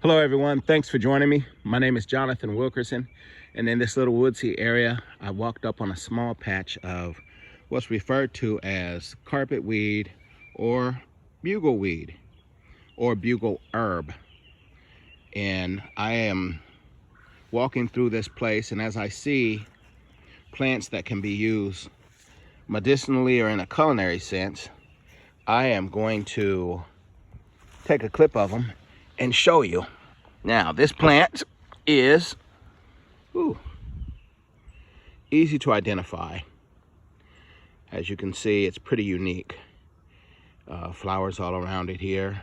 Hello everyone, thanks for joining me. My name is Jonathan Wilkerson, and in this little woodsy area, I walked up on a small patch of what's referred to as carpetweed or bugleweed or bugle herb. And I am walking through this place, and as I see plants that can be used medicinally or in a culinary sense, I am going to take a clip of them and show you. Now, this plant is easy to identify. As you can see, it's pretty unique. Flowers all around it here.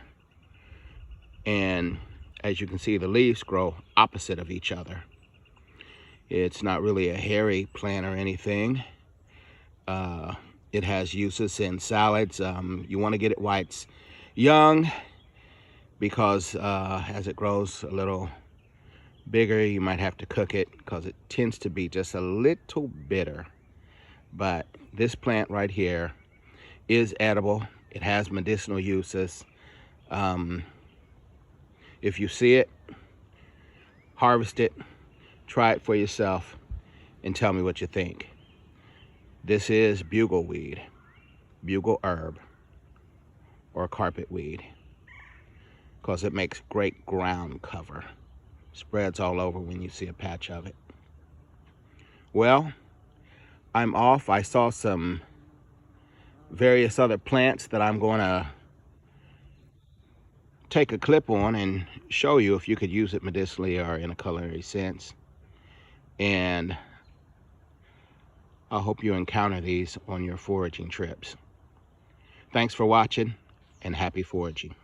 And as you can see, the leaves grow opposite of each other. It's not really a hairy plant or anything. It has uses in salads. You want to get it while it's young, because as it grows a little bigger, you might have to cook it because it tends to be just a little bitter. But this plant right here is edible. It has medicinal uses. If you see it, harvest it, try it for yourself, and tell me what you think. This is bugleweed, bugle herb, or carpetweed, because it makes great ground cover. Spreads all over when you see a patch of it. Well, I'm off. I saw some various other plants that I'm going to take a clip on and show you if you could use it medicinally or in a culinary sense. And I hope you encounter these on your foraging trips. Thanks for watching, and happy foraging.